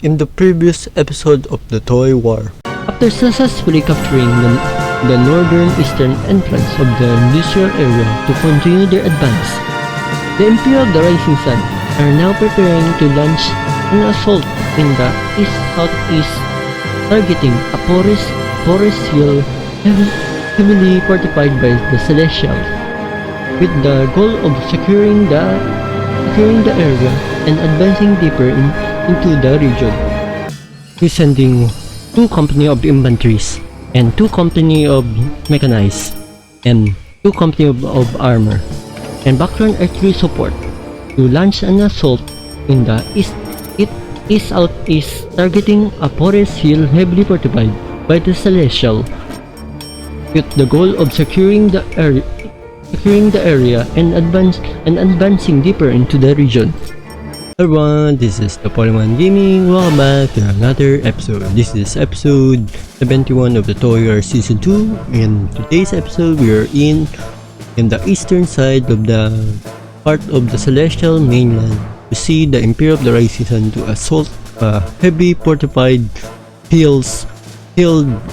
in the previous episode of the Toy War. After successfully capturing the northeastern entrance of the industrial area to continue their advance, the Imperial of the Rising Sun are now preparing to launch an assault in the east-southeast, targeting a porous hill heavily fortified by the Celestials, with the goal of securing the area and advancing deeper into the region. We're sending 2 company of infantries and 2 company of mechanized and 2 company of armor and background artillery support to launch an assault in the east-southeast, targeting a porous hill heavily fortified by the Celestial, with the goal of securing the area and advancing deeper into the region. Everyone, this is the Polyman Gaming. Welcome back to another episode. This is episode 71 of the Toy War Season 2. In today's episode, we are in the eastern side of the part of the Celestial mainland to see the Imperial of the Rising Sun to assault heavy fortified hill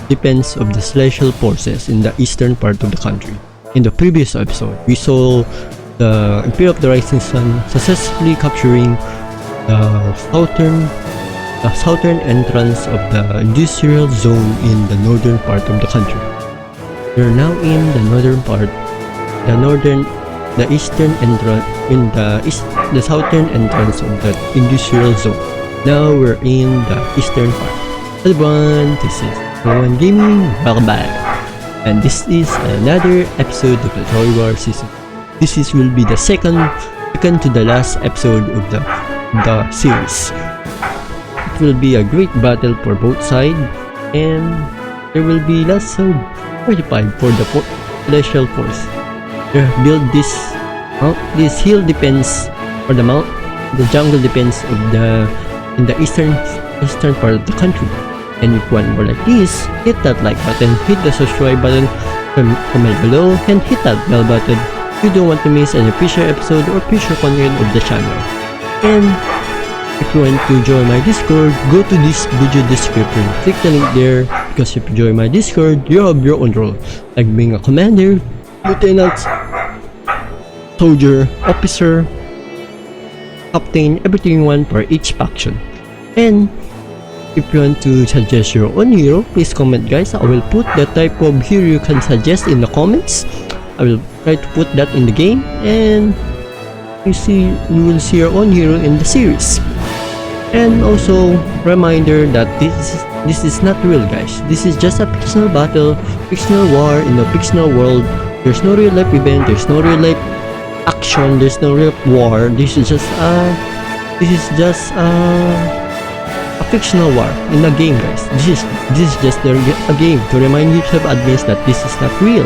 defense of the Celestial forces in the eastern part of the country. In the previous episode, we saw the Imperial of the Rising Sun successfully capturing the southern entrance of the industrial zone in the northern part of the country. We are now in the northern part, the eastern entrance, the southern entrance of the industrial zone. Now we're in the eastern part. Everyone, this is Polyman Gaming. Welcome back, and this is another episode of the Toy War Season. This will be the second to the last episode of the series. It will be a great battle for both sides, and there will be lots of fortified for the Celestial force. They have built this hill defense, or the jungle defense of in the eastern part of the country. And if one more like this, hit that like button, hit the subscribe button from below, and hit that bell button. You don't want to miss any future episode or future content of the channel. And if you want to join my Discord, go to this video description, click the link there, because if you join my Discord, you have your own role, like being a commander, lieutenant, soldier, officer, captain, everything you want for each faction. And if you want to suggest your own hero, please comment, guys. I will put the type of hero you can suggest in the comments. I will try to put that in the game, and you will see your own hero in the series. And also, reminder that this is not real, guys. This is just a fictional battle, fictional war in a fictional world. There's no real life event, there's no real life action, there's no real war. This is just a fictional war in a game, guys. This is just a game to remind you to admit that this is not real.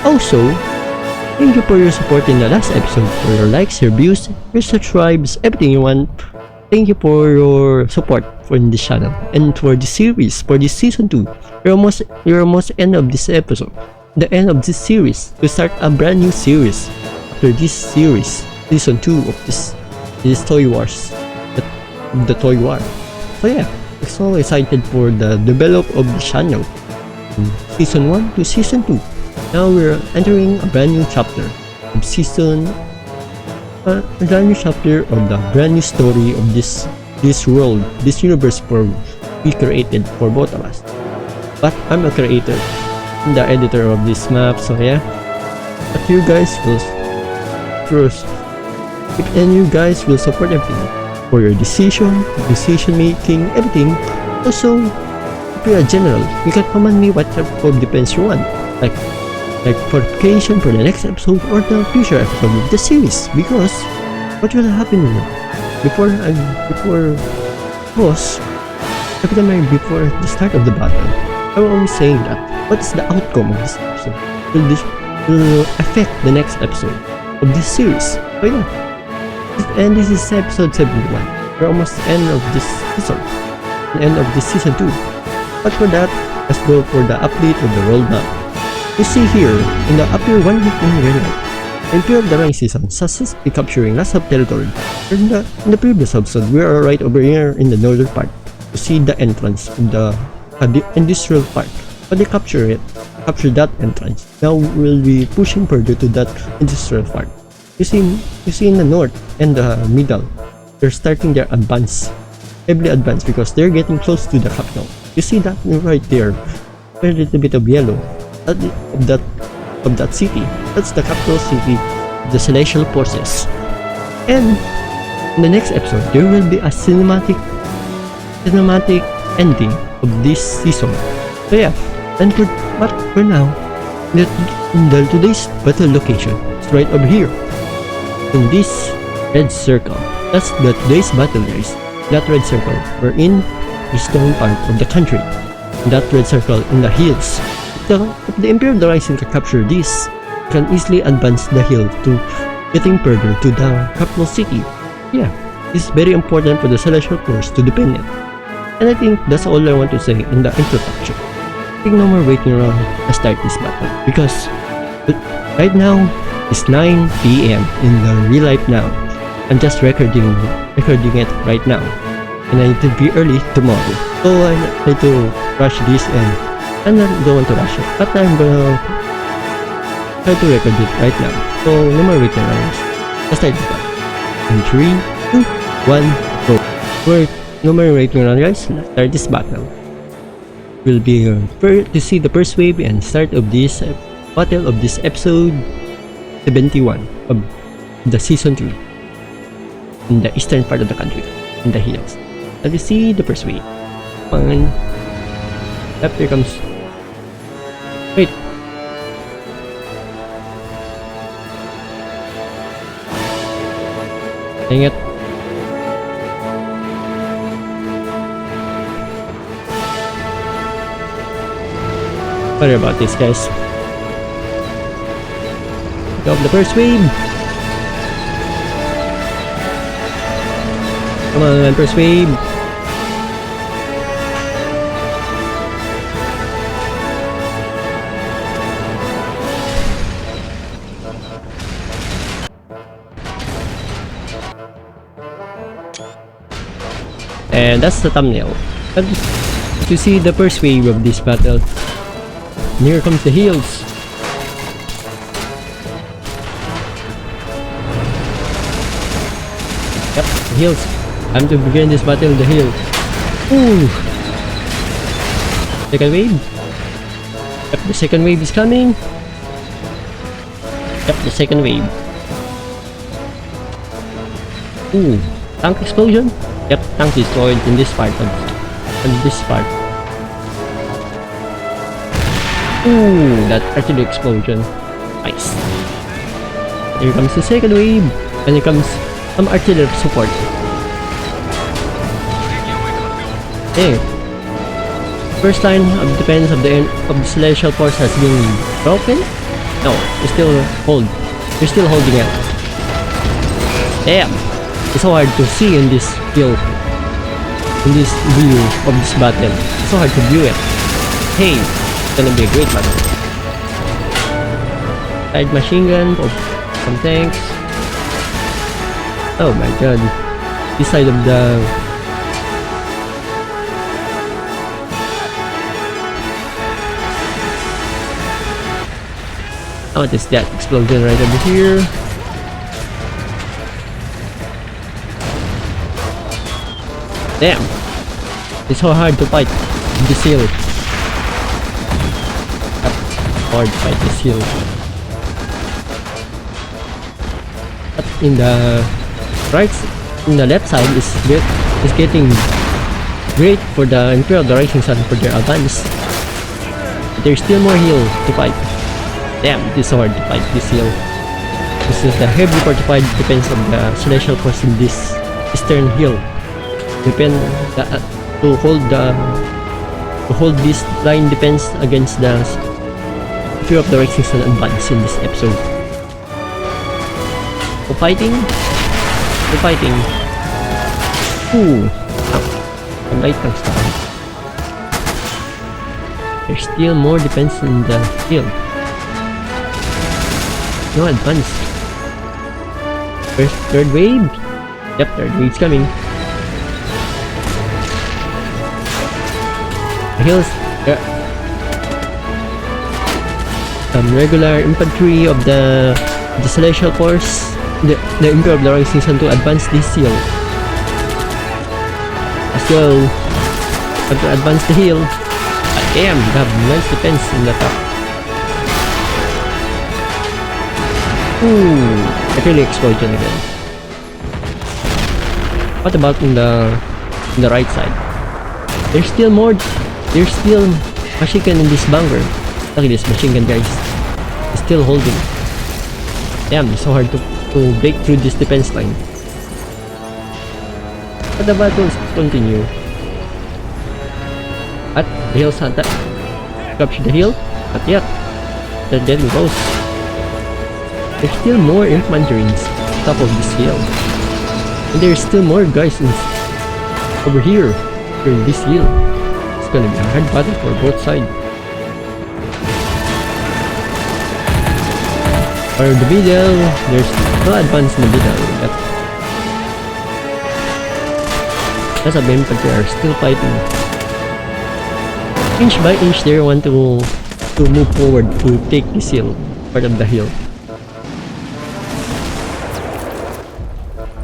Also, thank you for your support in the last episode, for your likes, your views, your subscribes, everything you want. Thank you for your support for this channel and for this series, for this season 2. You're almost end of this episode, the end of this series, to start a brand new series after this series, season 2 of this Toy Wars, the Toy War. So yeah, I'm so excited for the develop of the channel from season 1 to season 2. Now we're entering a brand new chapter of the brand new story of this world, this universe we created for both of us. But I'm a creator, I'm the editor of this map, so yeah. But you guys will support everything for your decision making, everything. Also, if you're a general, you can command me what type of defense you want, like fortification for the next episode or the future episode of the series. Because what will happen before the start of the battle, I'm always saying that what is the outcome of this episode will affect the next episode of this series. So yeah, and this is episode 71. We're almost the end of this season, the end of this season 2. But for that, let's go for the update of the world map. You see here, in the upper one hit in red light, Imperial of the Rising Sun successfully capturing lots of territory. In the previous episode, we are right over here in the northern part. to see the entrance of the industrial park. When they capture that entrance, now we'll be pushing further to that industrial park. You see in the north and the middle, they're starting their advance, heavily advanced, because they're getting close to the capital. You see that right there, a little bit of yellow of that city. That's the capital city, the Celestial Forces. And in the next episode, there will be a cinematic ending of this season. So yeah, and for now, in today's battle location is right over here, in this red circle. That's today's battle race. That red circle, we're in the eastern part of the country. That red circle in the hills. If the Imperial Rising can capture this, can easily advance the hill to getting further to the capital city. Yeah, it's very important for the Celestial Force to defend it. And I think that's all I want to say in the introduction. I think no more waiting around to start this battle, because right now it's 9 PM in the real life now. I'm just recording it right now, and I need to be early tomorrow. So I need to rush this, and I don't want to rush it, but I'm gonna try to record it right now. So no more waiting around. Let's start this battle. In 3, 2, 1, go. No more waiting around, guys. Let's start this battle. We'll be to see the first wave and start of this battle of this episode 71 of the season 2 in the eastern part of the country, in the hills. Let us see the first wave. One. Yep, here comes. Wait. Dang it. Sorry about this, guys. Pick up the first wave. Come on, first wave. And that's the thumbnail. And to see the first wave of this battle. And here comes the heels. Yep, the heels. Time to begin this battle in the hill. Ooh. Second wave. Yep, the second wave is coming. Yep, the second wave. Ooh, tank explosion. Yep, tank destroyed in this part Ooh, that artillery explosion. Nice. Here comes the second wave. And here comes some artillery support. Hey. First line of defense of the Celestial Force has been broken? No, we're still holding it. Damn! It's so hard to see in this view. In this view of this battle. It's so hard to view it. Hey! It's gonna be a great battle. Side machine gun of some tanks. Oh my god. This side of the... What is that explosion right over here? Damn! It's so hard to fight this hill. Hard to fight this hill. But in the left side is getting great for the Imperial, the Rising Sun, for their advance. But there's still more hill to fight. Damn, it is so hard to fight this hill. This is the heavily fortified defense of the Celestial Force in this eastern hill. To hold this line defense against the fear of the Rising Sun advance in this episode. We're fighting. Ooh, the light comes down. There's still more defense in the hill. No advance. Third wave. Yep, third wave's coming. The hills, some regular infantry of the Celestial Force, the Imperial of the Rising Sun to advance this hill. Let's go. Have to advance the hill. Damn, we have nice defense in the top. Ooh, I really explosion again. What about in the right side? There's still more. There's still machine gun in this bunker. Look at this machine gun, guys. It's still holding. Damn, it's so hard to break through this defense line. But the battles continue. At the hill Santa. Capture the hill? Not yet. They're getting close. There's still more infantry on top of this hill. And there's still more guys over here in this hill. It's gonna be a hard battle for both sides. For the middle, there's no advance in the middle. That's a infantry are still fighting. Inch by inch, they want to move forward to take this hill, part of the hill.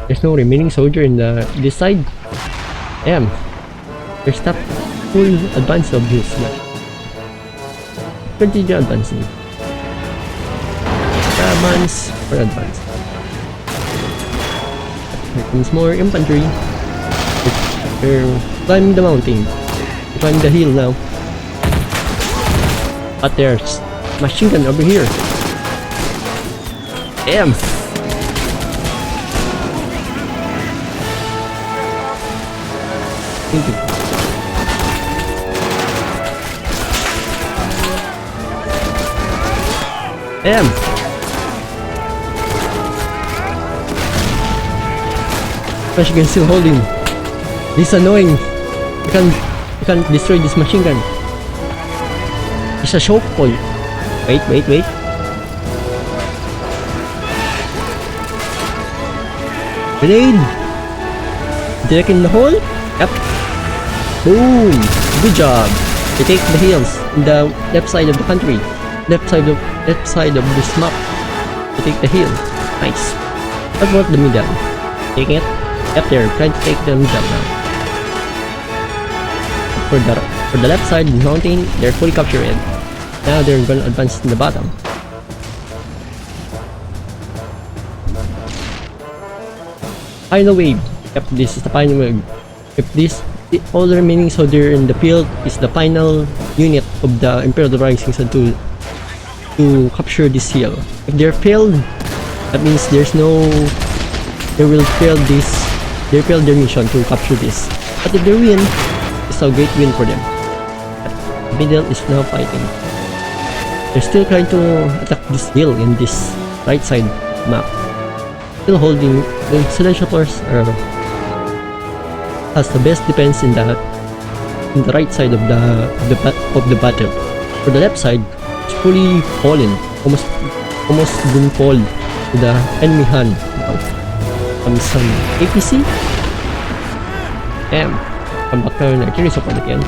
There's no remaining soldier in this side. Damn, there's not full advance of this. Continue advancing. Advance for advance. Here comes more infantry. They're climbing the mountain. They're climbing the hill now. But there's machine gun over here. Damn. Damn. Machine gun still holding. This is annoying. You can't destroy this machine gun. It's a choke point. Wait. Grenade. Direct in the hole. Yep. Boom. Good job. They take the hills in the left side of the country. Left side of this map. They take the hill. Nice. What about the middle? Taking it? Yep, they're trying to take the middle now. For the left side of the mountain, they're fully captured. Now they're gonna advance in the bottom. Final wave. Yep, this is the final wave. If all the remaining soldier in the field is the final unit of the Imperial Rising Sun to capture this hill. If they're failed, that means they will fail their mission to capture this. But if they win, it's a great win for them. The middle is now fighting. They're still trying to attack this hill in this right side map. Still holding. The Celestial Force has the best defense in the right side of the battle. For the left side, it's fully fallen, almost been fall to the enemy hand. Some APC. Damn, some background artillery support again.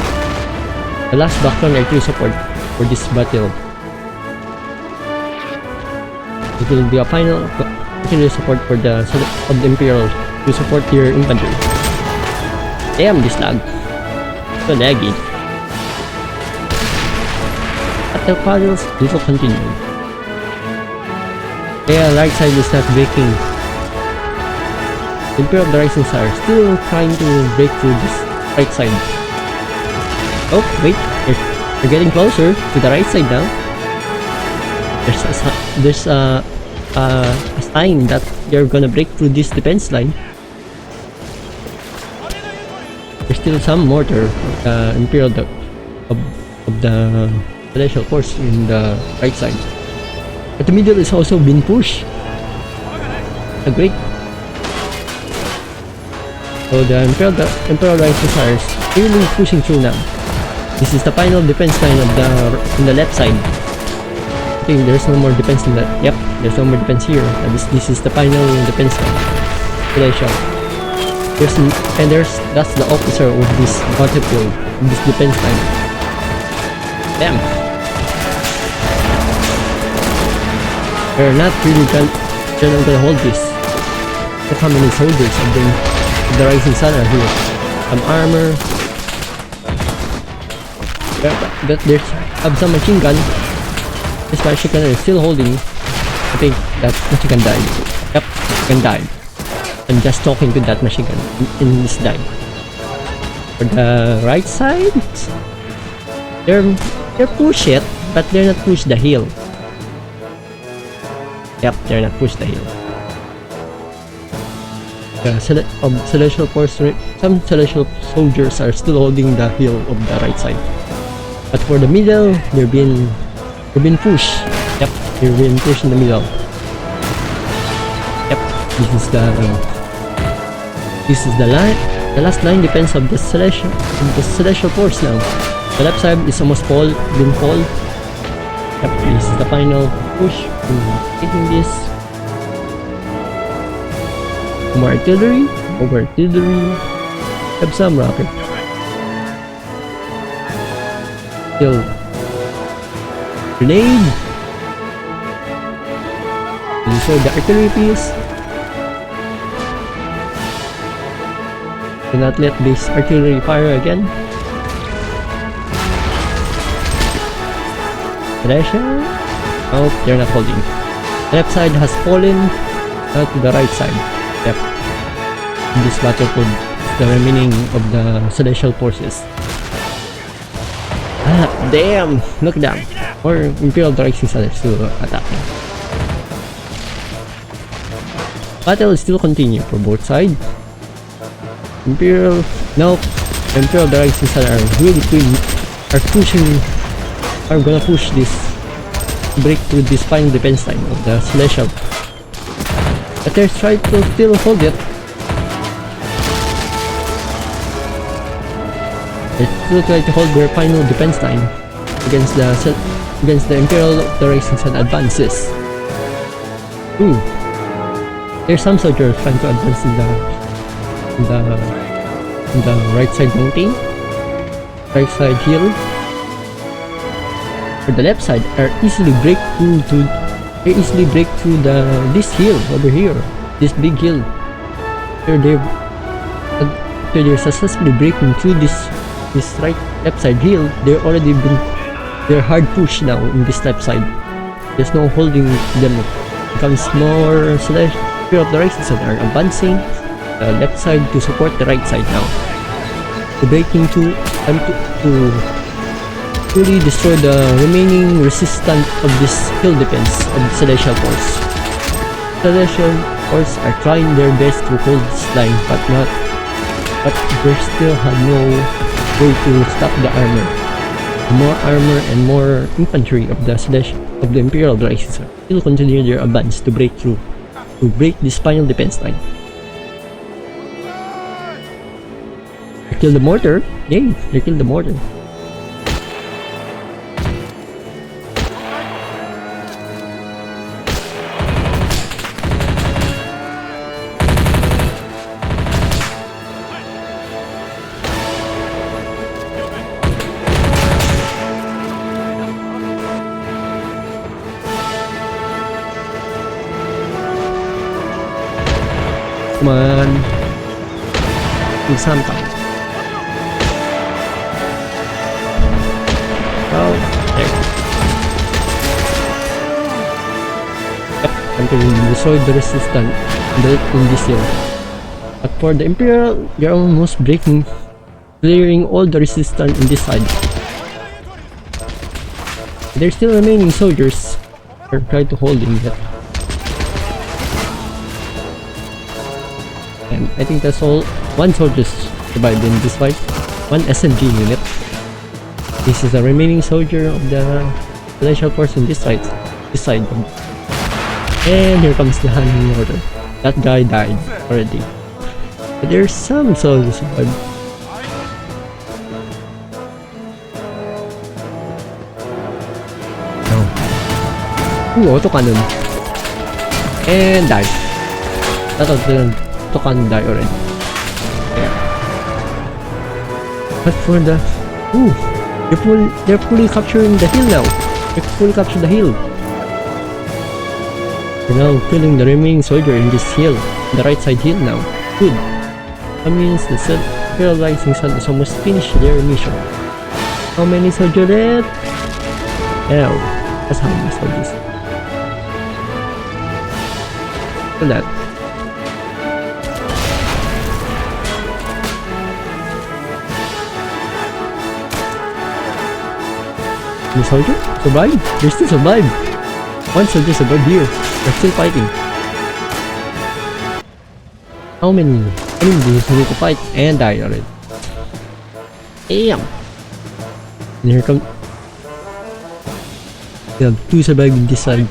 The last background artillery support for this battle. It will be a final artillery support for the Imperial to support their infantry. Damn, this lag. So laggy. At the battles, this will continue. Yeah, right side is not breaking. The Imperial of the Rising Sun are still trying to break through this right side. Oh, wait. They're getting closer to the right side now. There's a sign that they're gonna break through this defense line. There's still some mortar of the Imperial of the Celestial Force in the right side. But the middle is also being pushed. A great. So the Imperial Rising Sun is really pushing through now. This is the final defense line of the left side. I think there's no more defense in that. Yep, there's no more defense here. This is the final defense line. Celestial. That's the officer of this battlefield, this defense line. Damn. They're not really gonna hold this. Look how many soldiers of the Rising Sun are here. Some armor. But there's some machine gun. This machine gun is still holding. I think that machine gun died. Yep, machine gun died. I'm just talking to that machine gun in this dive. For the right side, they're push it, but they're not push the hill. Yep, they're not push the hill. The celestial force, some celestial soldiers are still holding the hill of the right side. But for the middle, they're being pushed. Yep, they're being pushed in the middle. Yep, this is the line. The last line depends on the celestial force now. The left side is almost been fall. Yep, this is the final push. Taking this. More artillery. Over artillery. Have some rocket. Still. Grenade. So the artillery piece. Do not let this artillery fire again. Pressure. Oh, they're not holding. The left side has fallen to the right side. Yep. In this battlefield, the remaining of the celestial forces. Ah, damn! Look at them. Or Imperial Rising Sun is still attacking. Battle is still continue for both sides. Imperial, no, Imperial Rising Sun are really are gonna push this, break through this final defense line of the Celestial. But they're trying to still hold it. They still try to hold their final defense line against the Imperial Rising Sun advances. Ooh, there's some soldiers trying to advance in the right side mountain, right side hill. For the left side are easily break through this hill over here, this big hill. They're successfully breaking through this left side hill. They're hard pushed now in this left side. There's no holding them. Becomes more Fear of the Rising Sun are advancing the left side to support the right side now. To breaking to fully destroy the remaining resistance of this hill defense of the Celestial Force. Celestial Force are trying their best to hold this line, but they still have no way to stop the armor. More armor and more infantry of the Imperial Rising Sun still continue their advance to break through, to break this final defense line. They kill the mortar. Yay! They kill the mortar. Come on. Do something. Oh, there. Yep, until we destroy the resistance in this hill. But for the Imperial, they're almost breaking, clearing all the resistance in this side. There's still remaining soldiers. They're trying to hold in it. And I think that's all. One soldier survived in this fight. One SMG unit. This is the remaining soldier of the Celestial Force in this side. And here comes the handling order. That guy died already. But there's some soldiers survived. Ooh, autocannon. And died. That was the autocannon die already. Yeah. But for the... Ooh, They're fully capturing the hill now. They're fully captured the hill. They're now killing the remaining soldier in this hill, the right side hill now. Good. That means the Imperial Rising Sun is almost finished their mission. How many soldiers left? Now, that's how many soldiers. Look at that. The soldier survived. They still survived. One soldier survived here. They're still fighting. How many enemies need to fight and die already? Damn. And here come. We have 2 surviving this side.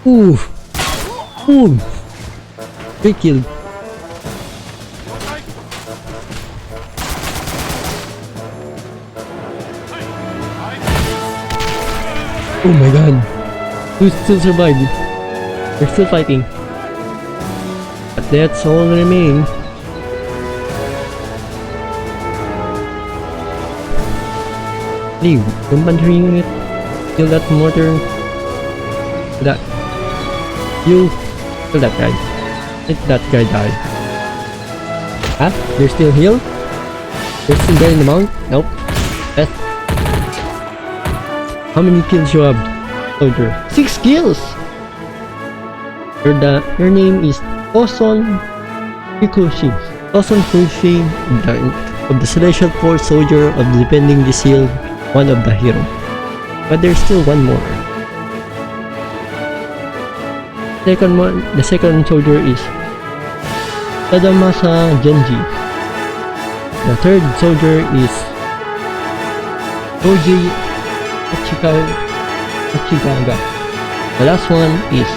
Ooh. Ooh. 3 killed. Oh my god. Who still survived? They're still fighting. But that's all remaining. Leave. Infantry unit. Kill that mortar. Kill that. You. Kill that guy. Let that guy die. Ah? They're still here? They're still there in the mount? Nope. Death. How many kills you have, soldier? 6 kills! Your name is Toson Fukushi. Toson Fukushi of the Celestial Force soldier of defending this hill, one of the hero. But there's still one more. The second soldier is Tadamasa Genji. The third soldier is Koji Achigaga. The last one is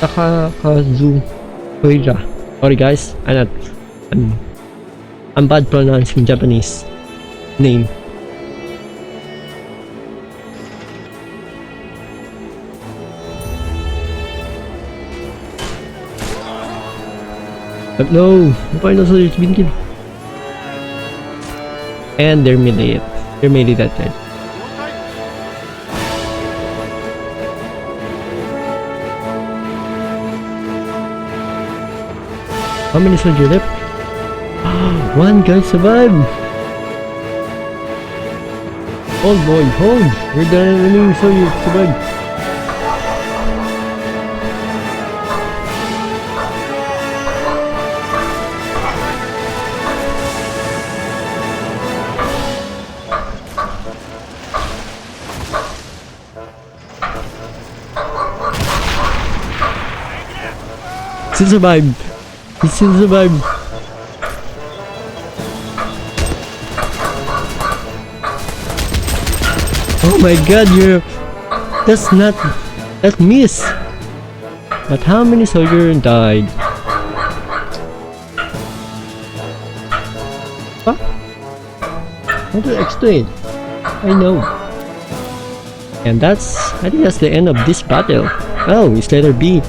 Takakazu Koira. Sorry guys, I'm bad pronouncing Japanese name. But no, the final soldier has been killed. And they're melee. They're melee that time. How many soldiers left? One guy survived! Hold boy, hold! We're the remaining soldiers survived. Still survived. He still survived. Oh my god, that miss. But how many soldiers died? What? How to explain? I know. And I think that's the end of this battle. Oh, it's letter B.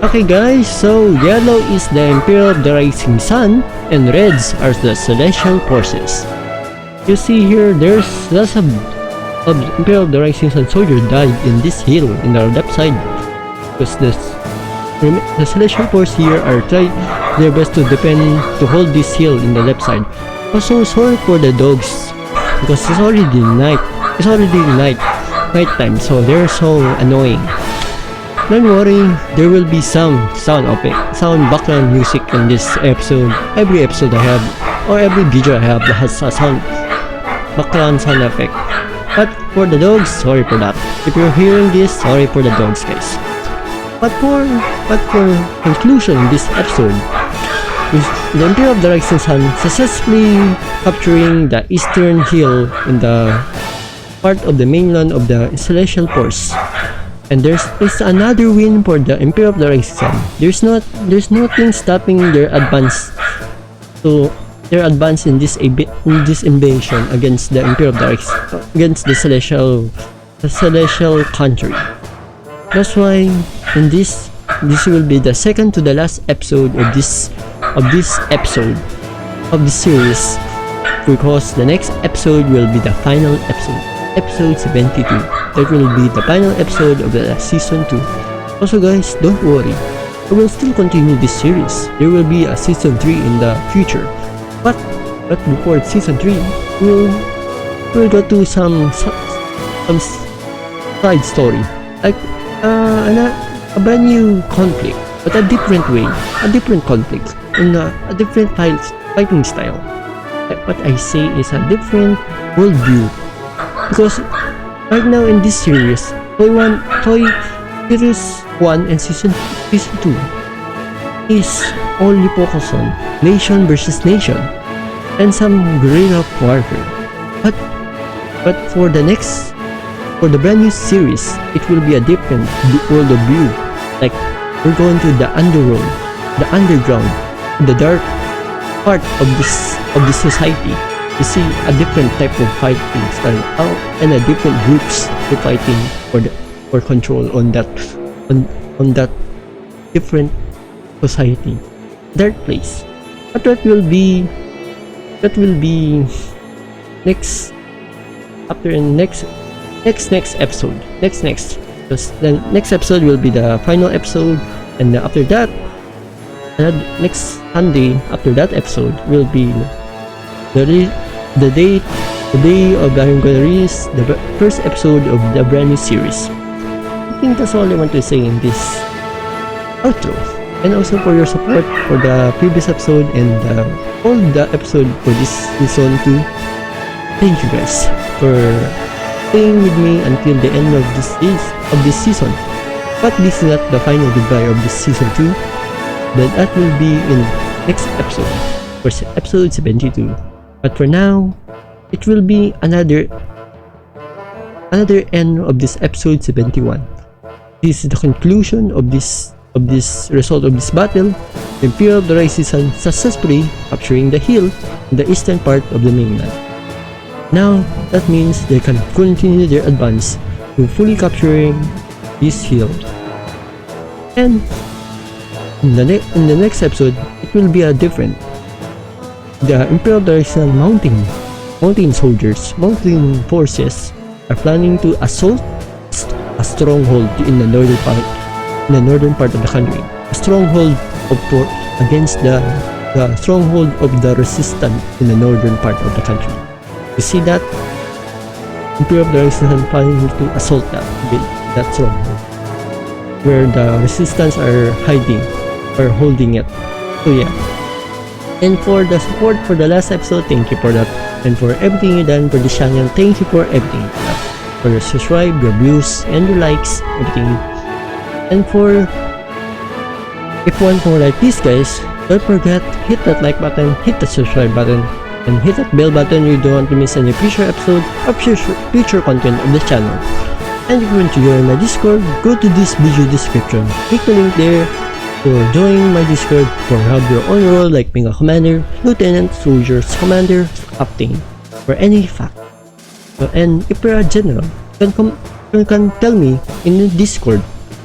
Okay guys, so yellow is the Imperial of the Rising Sun and reds are the Celestial Forces. You see here, there's lots of Imperial of the Rising Sun soldiers died in this hill in the left side. Because the Celestial Force here are trying their best to hold this hill in the left side. Also, sorry for the dogs because it's already night. It's already nighttime, so they're so annoying. Don't worry, there will be some sound background music in this episode. Every episode I have, or every video I have that has a background sound effect. But for the dogs, sorry for that. If you're hearing this, sorry for the dogs guys. But for conclusion in this episode, the Imperial of the Rising Sun successfully capturing the eastern hill in the part of the mainland of the Celestial Force. And there's another win for the Imperial of the Rising Sun. There's nothing stopping their advance in this invasion against the Imperial of the Rising, against the celestial country. That's why in this this will be the second to the last episode of this series, because the next episode will be the final episode 72. That will be the final episode of the season 2. Also guys, don't worry, I will still continue this series. There will be a season 3 in the future, but before season 3, we'll go to some side story, like a brand new conflict, but a different way, a different conflict, in a different fighting style. What I say is a different worldview, because right now in this series, Toy Series 1 and Season 2 is only focused on nation versus nation and some guerrilla warfare. But for the brand new series, it will be a different world of view. Like, we're going to the underworld, the underground, the dark part of this society. You see a different type of fighting style, and a different groups to fighting for control on that different society, dark place. But that will be next episode. Because the next episode will be the final episode, and after that, next Sunday after that episode will be the day of I'm gonna release the first episode of the brand new series. I think that's all I want to say in this outro, and also for your support for the previous episode and all the episode for this season 2. Thank you guys for staying with me until the end of this season. But this is not the final goodbye of this season 2. That will be in next episode, for episode 72. But for now, it will be another end of this episode 71. This is the conclusion of this result of this battle. The Imperial of the Rising Sun successfully capturing the hill in the eastern part of the mainland. Now that means they can continue their advance to fully capturing this hill. And in the next episode, it will be a different. The Imperial of the Rising Sun mountain forces are planning to assault a stronghold in the northern part of the country. A stronghold against the stronghold of the resistance in the northern part of the country. You see that? Imperial of the Rising Sun planning to assault that stronghold, where the resistance are hiding or holding it. So yeah. And for the support for the last episode, thank you for that. And for everything you done for this channel, thank you for everything. For your subscribe, your views, and your likes, everything. And for if you want more like this guys, don't forget, hit that like button, hit the subscribe button, and hit that bell button. You don't want to miss any future episode of future content of the channel. And if you want to join my Discord, go to this video description. Click the link there to join my Discord for have your own role like being a commander, lieutenant, soldiers, commander, captain, or any fact. And if you're a general, you can tell me in the Discord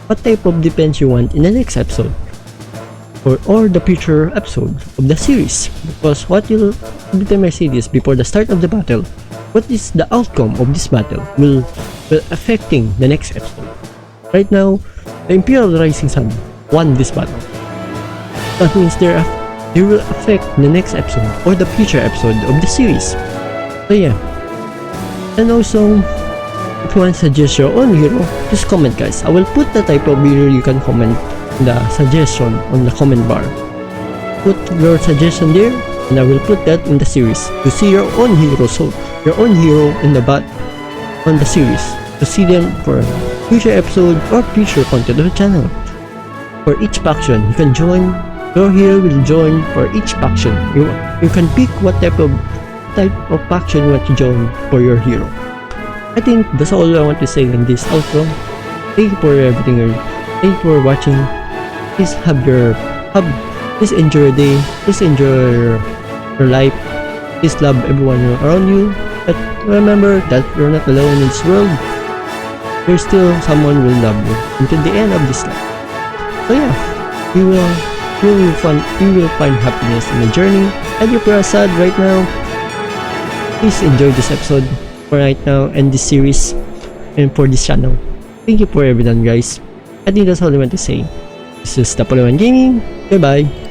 what type of defense you want in the next episode, or the future episode of the series. Because every time I say this before the start of the battle, what is the outcome of this battle will affecting the next episode. Right now, the Imperial of the Rising Sun won this battle. That means they will affect the next episode or the future episode of the series. So yeah. And also, if you want to suggest your own hero, just comment guys. I will put the type of hero you can comment in the suggestion on the comment bar. Put your suggestion there, and I will put that in the series to see your own hero. So your own hero in the on the series to see them for future episode or future content of the channel. For each faction, you can join. Your hero will join for each faction. You can pick what type of faction you want to join for your hero. I think that's all I want to say in this outro. Thank you for everything. Thank you for watching. Please please enjoy your day. Please enjoy your life. Please love everyone around you. But remember that you're not alone in this world. There's still someone will love you until the end of this life. So yeah, you will find happiness in the journey. And if you're sad right now, please enjoy this episode for right now and this series and for this channel. Thank you for everything, guys. I think that's all I want to say. This is Tapolaman Gaming. Goodbye.